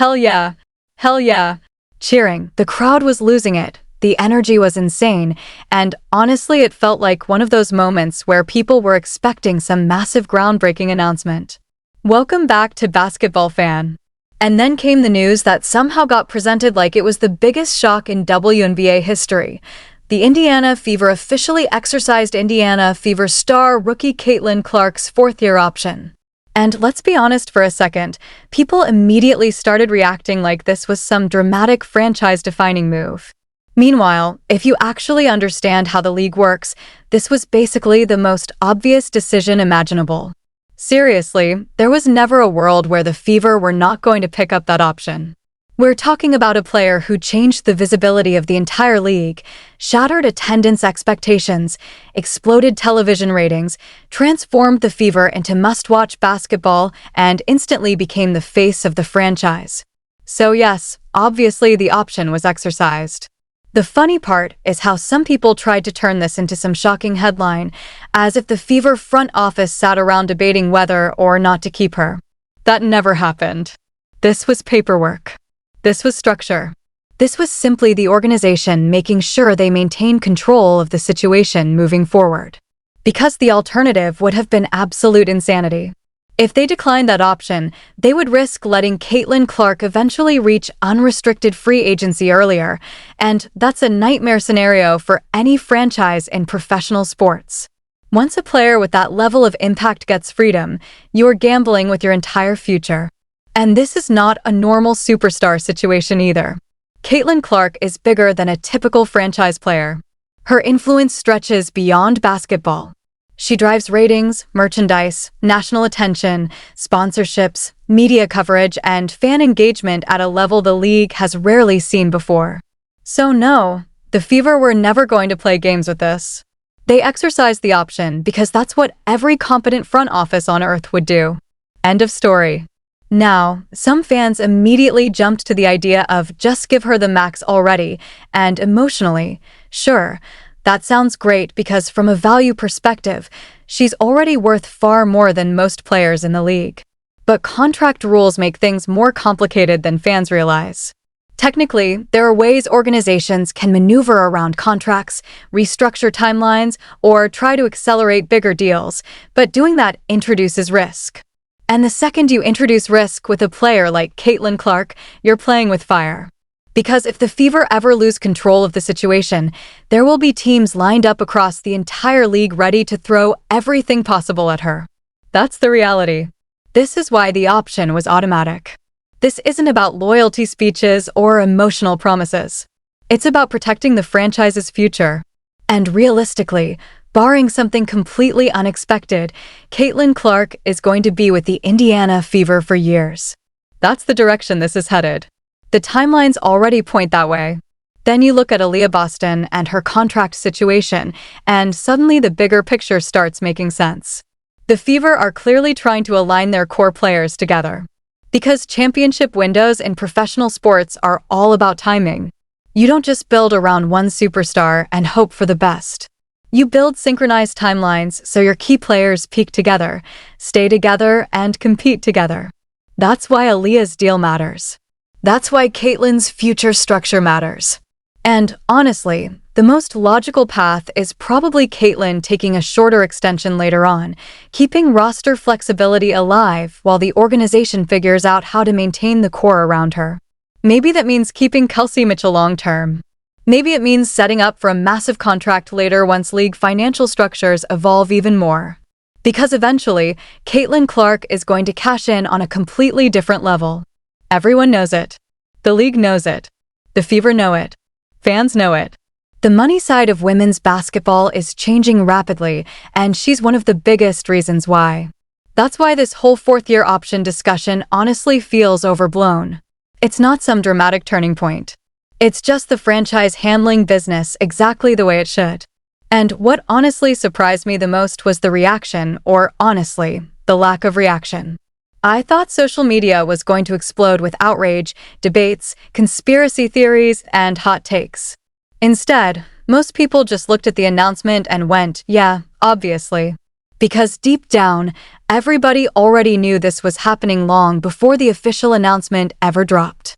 Hell yeah. Hell yeah. Cheering. The crowd was losing it. The energy was insane, and honestly, it felt like one of those moments where people were expecting some massive groundbreaking announcement. Welcome back to Basketball Fan. And then came the news that somehow got presented like it was the biggest shock in WNBA history. The Indiana Fever officially exercised Indiana Fever star rookie Caitlin Clark's fourth-year option. And let's be honest for a second, people immediately started reacting like this was some dramatic franchise-defining move. Meanwhile, if you actually understand how the league works, this was basically the most obvious decision imaginable. Seriously, there was never a world where the Fever were not going to pick up that option. We're talking about a player who changed the visibility of the entire league, shattered attendance expectations, exploded television ratings, transformed the Fever into must-watch basketball, and instantly became the face of the franchise. So yes, obviously the option was exercised. The funny part is how some people tried to turn this into some shocking headline, as if the Fever front office sat around debating whether or not to keep her. That never happened. This was paperwork. This was structure. This was simply the organization making sure they maintained control of the situation moving forward. Because the alternative would have been absolute insanity. If they declined that option, they would risk letting Caitlin Clark eventually reach unrestricted free agency earlier, and that's a nightmare scenario for any franchise in professional sports. Once a player with that level of impact gets freedom, you're gambling with your entire future. And this is not a normal superstar situation either. Caitlin Clark is bigger than a typical franchise player. Her influence stretches beyond basketball. She drives ratings, merchandise, national attention, sponsorships, media coverage, and fan engagement at a level the league has rarely seen before. So no, the Fever were never going to play games with this. They exercised the option because that's what every competent front office on earth would do. End of story. Now, some fans immediately jumped to the idea of just give her the max already, and emotionally, sure, that sounds great because from a value perspective, she's already worth far more than most players in the league. But contract rules make things more complicated than fans realize. Technically, there are ways organizations can maneuver around contracts, restructure timelines, or try to accelerate bigger deals, but doing that introduces risk. And the second you introduce risk with a player like Caitlin Clark, you're playing with fire. Because if the Fever ever lose control of the situation, there will be teams lined up across the entire league ready to throw everything possible at her. That's the reality. This is why the option was automatic. This isn't about loyalty speeches or emotional promises. It's about protecting the franchise's future. And realistically, barring something completely unexpected, Caitlin Clark is going to be with the Indiana Fever for years. That's the direction this is headed. The timelines already point that way. Then you look at Aliyah Boston and her contract situation, and suddenly the bigger picture starts making sense. The Fever are clearly trying to align their core players together. Because championship windows in professional sports are all about timing. You don't just build around one superstar and hope for the best. You build synchronized timelines so your key players peak together, stay together, and compete together. That's why Aliyah's deal matters. That's why Caitlin's future structure matters. And honestly, the most logical path is probably Caitlin taking a shorter extension later on, keeping roster flexibility alive while the organization figures out how to maintain the core around her. Maybe that means keeping Kelsey Mitchell long-term. Maybe it means setting up for a massive contract later once league financial structures evolve even more. Because eventually, Caitlin Clark is going to cash in on a completely different level. Everyone knows it. The league knows it. The Fever know it. Fans know it. The money side of women's basketball is changing rapidly, and she's one of the biggest reasons why. That's why this whole fourth-year option discussion honestly feels overblown. It's not some dramatic turning point. It's just the franchise handling business exactly the way it should. And what honestly surprised me the most was the reaction, or honestly, the lack of reaction. I thought social media was going to explode with outrage, debates, conspiracy theories, and hot takes. Instead, most people just looked at the announcement and went, yeah, obviously. Because deep down, everybody already knew this was happening long before the official announcement ever dropped.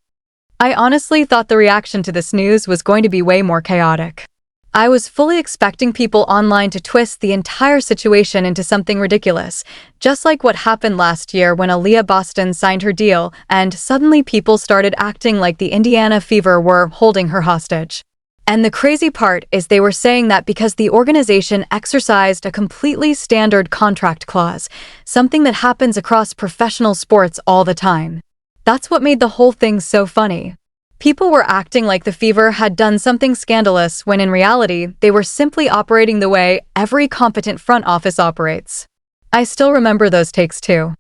I honestly thought the reaction to this news was going to be way more chaotic. I was fully expecting people online to twist the entire situation into something ridiculous, just like what happened last year when Aliyah Boston signed her deal and suddenly people started acting like the Indiana Fever were holding her hostage. And the crazy part is they were saying that because the organization exercised a completely standard contract clause, something that happens across professional sports all the time. That's what made the whole thing so funny. People were acting like the Fever had done something scandalous when in reality, they were simply operating the way every competent front office operates. I still remember those takes too.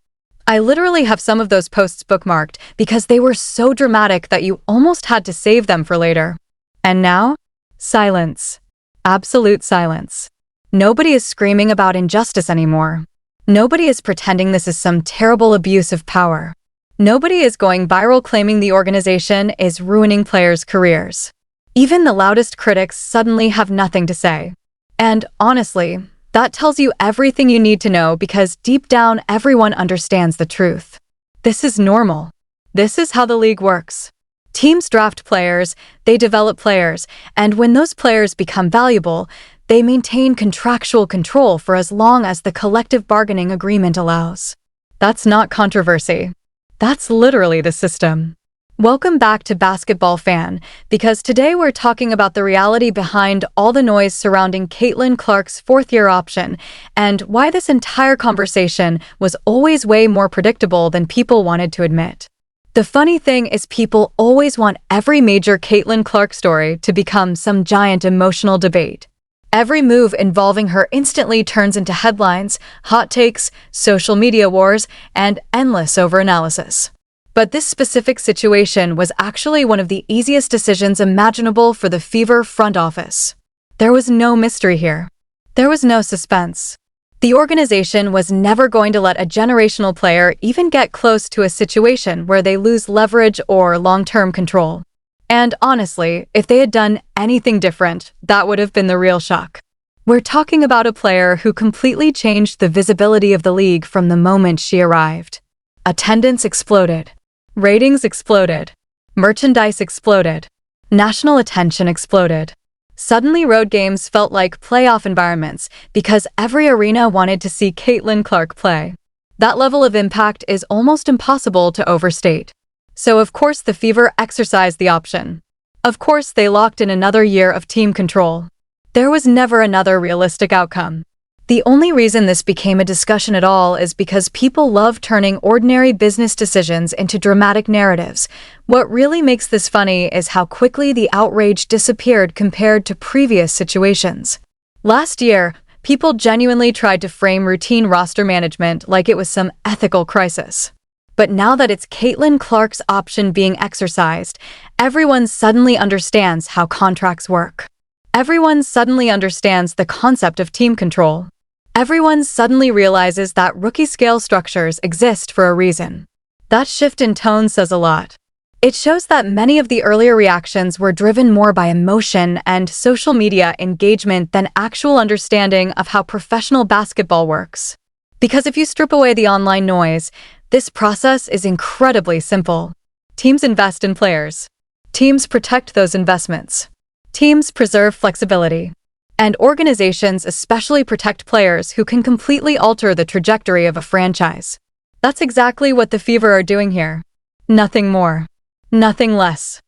I literally have some of those posts bookmarked because they were so dramatic that you almost had to save them for later. And now? Silence. Absolute silence. Nobody is screaming about injustice anymore. Nobody is pretending this is some terrible abuse of power. Nobody is going viral claiming the organization is ruining players' careers. Even the loudest critics suddenly have nothing to say. And honestly, that tells you everything you need to know because deep down everyone understands the truth. This is normal. This is how the league works. Teams draft players, they develop players, and when those players become valuable, they maintain contractual control for as long as the collective bargaining agreement allows. That's not controversy. That's literally the system. Welcome back to Basketball Fan, because today we're talking about the reality behind all the noise surrounding Caitlin Clark's fourth-year option and why this entire conversation was always way more predictable than people wanted to admit. The funny thing is people always want every major Caitlin Clark story to become some giant emotional debate. Every move involving her instantly turns into headlines, hot takes, social media wars, and endless overanalysis. But this specific situation was actually one of the easiest decisions imaginable for the Fever front office. There was no mystery here. There was no suspense. The organization was never going to let a generational player even get close to a situation where they lose leverage or long-term control. And honestly, if they had done anything different, that would have been the real shock. We're talking about a player who completely changed the visibility of the league from the moment she arrived. Attendance exploded. Ratings exploded. Merchandise exploded. National attention exploded. Suddenly, road games felt like playoff environments because every arena wanted to see Caitlin Clark play. That level of impact is almost impossible to overstate. So of course the Fever exercised the option. Of course they locked in another year of team control. There was never another realistic outcome. The only reason this became a discussion at all is because people love turning ordinary business decisions into dramatic narratives. What really makes this funny is how quickly the outrage disappeared compared to previous situations. Last year, people genuinely tried to frame routine roster management like it was some ethical crisis. But now that it's Caitlin Clark's option being exercised, everyone suddenly understands how contracts work. Everyone suddenly understands the concept of team control. Everyone suddenly realizes that rookie-scale structures exist for a reason. That shift in tone says a lot. It shows that many of the earlier reactions were driven more by emotion and social media engagement than actual understanding of how professional basketball works. Because if you strip away the online noise, this process is incredibly simple. Teams invest in players. Teams protect those investments. Teams preserve flexibility. And organizations especially protect players who can completely alter the trajectory of a franchise. That's exactly what the Fever are doing here. Nothing more. Nothing less.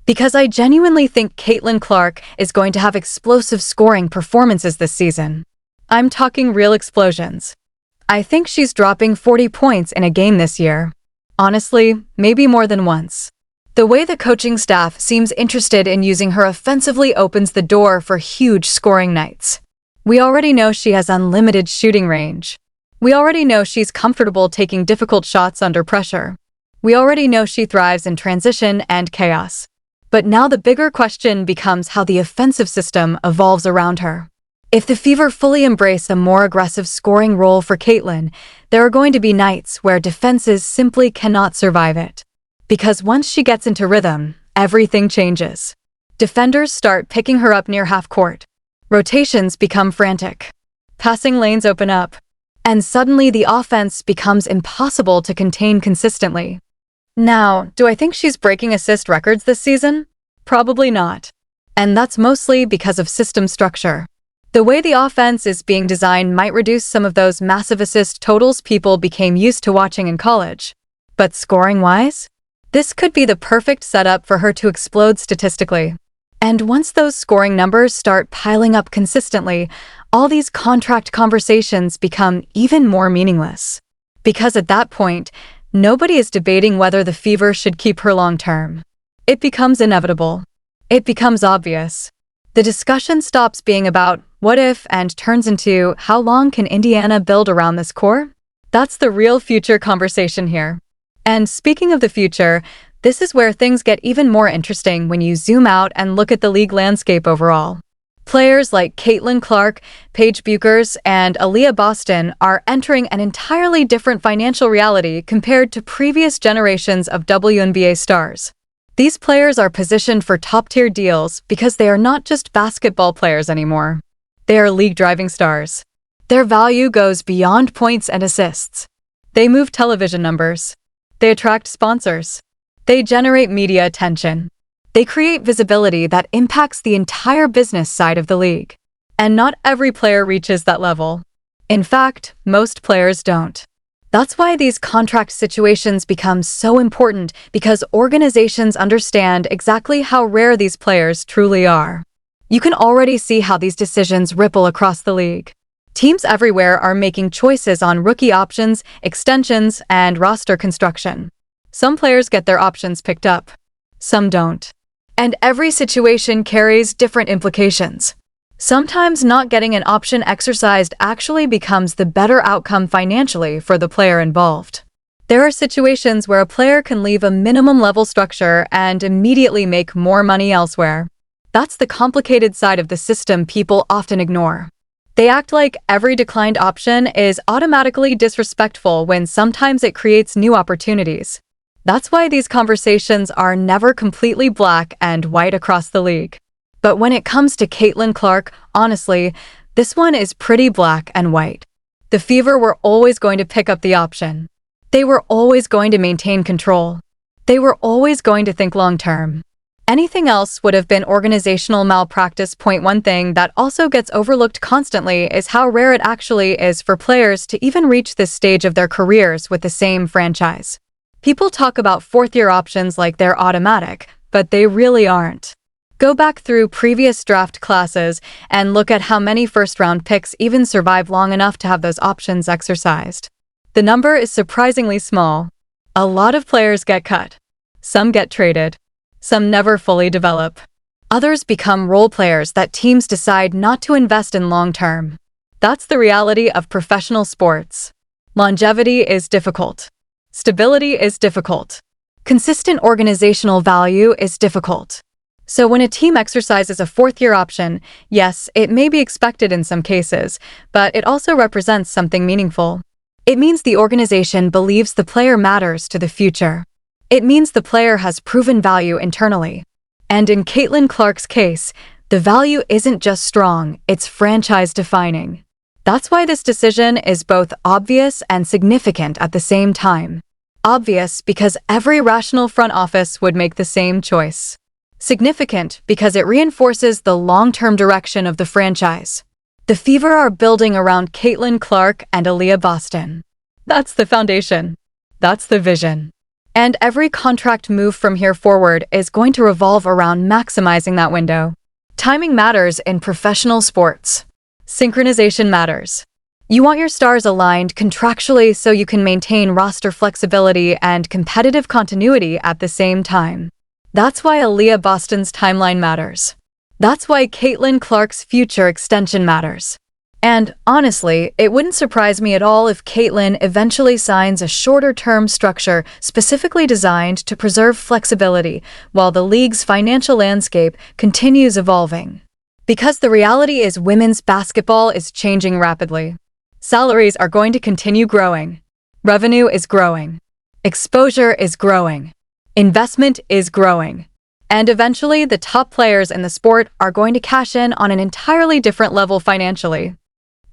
Because I genuinely think Caitlin Clark is going to have explosive scoring performances this season. I'm talking real explosions. I think she's dropping 40 points in a game this year. Honestly, maybe more than once. The way the coaching staff seems interested in using her offensively opens the door for huge scoring nights. We already know she has unlimited shooting range. We already know she's comfortable taking difficult shots under pressure. We already know she thrives in transition and chaos. But now the bigger question becomes how the offensive system evolves around her. If the Fever fully embrace a more aggressive scoring role for Caitlin, there are going to be nights where defenses simply cannot survive it. Because once she gets into rhythm, everything changes. Defenders start picking her up near half court. Rotations become frantic. Passing lanes open up. and suddenly the offense becomes impossible to contain consistently. Now, do I think she's breaking assist records this season? Probably not. And that's mostly because of system structure. The way the offense is being designed might reduce some of those massive assist totals people became used to watching in college. But scoring-wise? This could be the perfect setup for her to explode statistically. And once those scoring numbers start piling up consistently, all these contract conversations become even more meaningless. Because at that point, nobody is debating whether the Fever should keep her long-term. It becomes inevitable. It becomes obvious. The discussion stops being about what if and turns into how long can Indiana build around this core? That's the real future conversation here. And speaking of the future, this is where things get even more interesting when you zoom out and look at the league landscape overall. Players like Caitlin Clark, Paige Buchers, and Aliyah Boston are entering an entirely different financial reality compared to previous generations of WNBA stars. These players are positioned for top-tier deals because they are not just basketball players anymore. They are league-driving stars. Their value goes beyond points and assists. They move television numbers. They attract sponsors. They generate media attention. They create visibility that impacts the entire business side of the league. And not every player reaches that level. In fact, most players don't. That's why these contract situations become so important, because organizations understand exactly how rare these players truly are. You can already see how these decisions ripple across the league. Teams everywhere are making choices on rookie options, extensions, and roster construction. Some players get their options picked up. Some don't. And every situation carries different implications. Sometimes not getting an option exercised actually becomes the better outcome financially for the player involved. There are situations where a player can leave a minimum level structure and immediately make more money elsewhere. That's the complicated side of the system people often ignore. They act like every declined option is automatically disrespectful when sometimes it creates new opportunities. That's why these conversations are never completely black and white across the league. But when it comes to Caitlin Clark, honestly, this one is pretty black and white. The Fever were always going to pick up the option. They were always going to maintain control. They were always going to think long-term. Anything else would have been organizational malpractice. One thing that also gets overlooked constantly is how rare it actually is for players to even reach this stage of their careers with the same franchise. People talk about fourth-year options like they're automatic, but they really aren't. Go back through previous draft classes and look at how many first-round picks even survive long enough to have those options exercised. The number is surprisingly small. A lot of players get cut. Some get traded. Some never fully develop. Others become role players that teams decide not to invest in long-term. That's the reality of professional sports. Longevity is difficult. Stability is difficult. Consistent organizational value is difficult. So when a team exercises a fourth-year option, yes, it may be expected in some cases, but it also represents something meaningful. It means the organization believes the player matters to the future. It means the player has proven value internally. And in Caitlin Clark's case, the value isn't just strong, it's franchise-defining. That's why this decision is both obvious and significant at the same time. Obvious because every rational front office would make the same choice. Significant because it reinforces the long-term direction of the franchise. The Fever are building around Caitlin Clark and Aliyah Boston. That's the foundation. That's the vision. And every contract move from here forward is going to revolve around maximizing that window. Timing matters in professional sports. Synchronization matters. You want your stars aligned contractually so you can maintain roster flexibility and competitive continuity at the same time. That's why Aliyah Boston's timeline matters. That's why Caitlin Clark's future extension matters. And honestly, it wouldn't surprise me at all if Caitlin eventually signs a shorter-term structure specifically designed to preserve flexibility while the league's financial landscape continues evolving. Because the reality is women's basketball is changing rapidly. Salaries are going to continue growing. Revenue is growing. Exposure is growing. Investment is growing. And eventually, the top players in the sport are going to cash in on an entirely different level financially.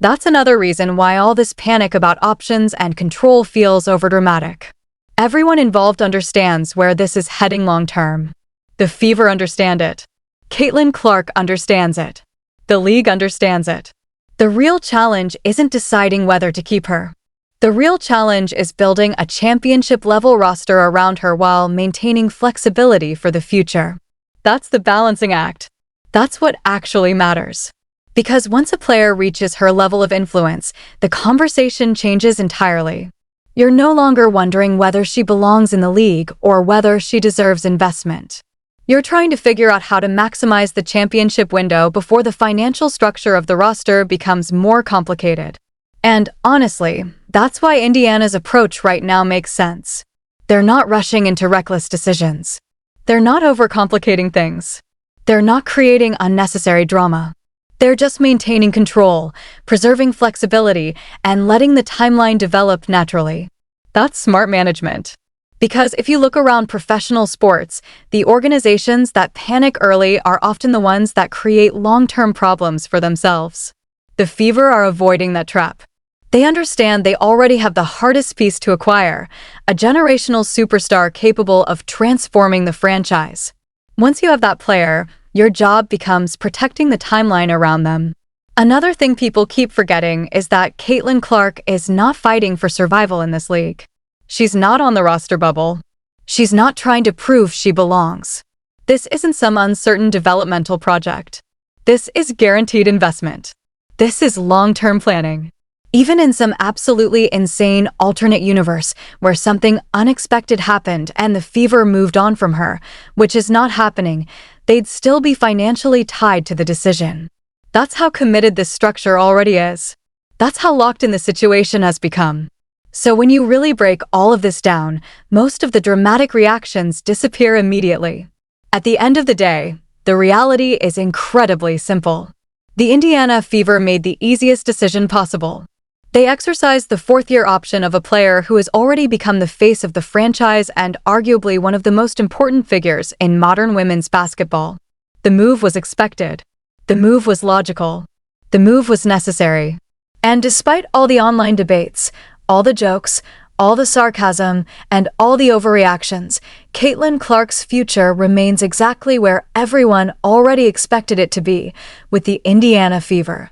That's another reason why all this panic about options and control feels overdramatic. Everyone involved understands where this is heading long-term. The Fever understand it. Caitlin Clark understands it. The league understands it. The real challenge isn't deciding whether to keep her. The real challenge is building a championship-level roster around her while maintaining flexibility for the future. That's the balancing act. That's what actually matters. Because once a player reaches her level of influence, the conversation changes entirely. You're no longer wondering whether she belongs in the league or whether she deserves investment. You're trying to figure out how to maximize the championship window before the financial structure of the roster becomes more complicated. And honestly, that's why Indiana's approach right now makes sense. They're not rushing into reckless decisions. They're not overcomplicating things. They're not creating unnecessary drama. They're just maintaining control, preserving flexibility, and letting the timeline develop naturally. That's smart management. Because if you look around professional sports, the organizations that panic early are often the ones that create long-term problems for themselves. The Fever are avoiding that trap. They understand they already have the hardest piece to acquire, a generational superstar capable of transforming the franchise. Once you have that player, your job becomes protecting the timeline around them. Another thing people keep forgetting is that Caitlin Clark is not fighting for survival in this league. She's not on the roster bubble. She's not trying to prove she belongs. This isn't some uncertain developmental project. This is guaranteed investment. This is long-term planning. Even in some absolutely insane alternate universe where something unexpected happened and the Fever moved on from her, which is not happening, they'd still be financially tied to the decision. That's how committed this structure already is. That's how locked in the situation has become. So when you really break all of this down, most of the dramatic reactions disappear immediately. At the end of the day, the reality is incredibly simple. The Indiana Fever made the easiest decision possible. They exercised the fourth-year option of a player who has already become the face of the franchise and arguably one of the most important figures in modern women's basketball. The move was expected. The move was logical. The move was necessary. And despite all the online debates, all the jokes, all the sarcasm, and all the overreactions, Caitlin Clark's future remains exactly where everyone already expected it to be, with the Indiana Fever,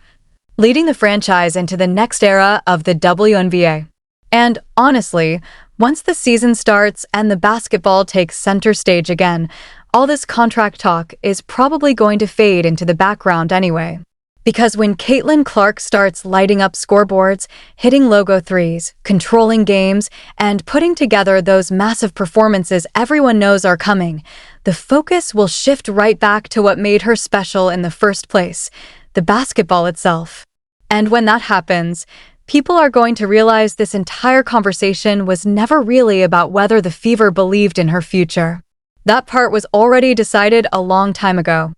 leading the franchise into the next era of the WNBA. And honestly, once the season starts and the basketball takes center stage again, all this contract talk is probably going to fade into the background anyway. Because when Caitlin Clark starts lighting up scoreboards, hitting logo threes, controlling games, and putting together those massive performances everyone knows are coming, the focus will shift right back to what made her special in the first place, the basketball itself. And when that happens, people are going to realize this entire conversation was never really about whether the Fever believed in her future. That part was already decided a long time ago.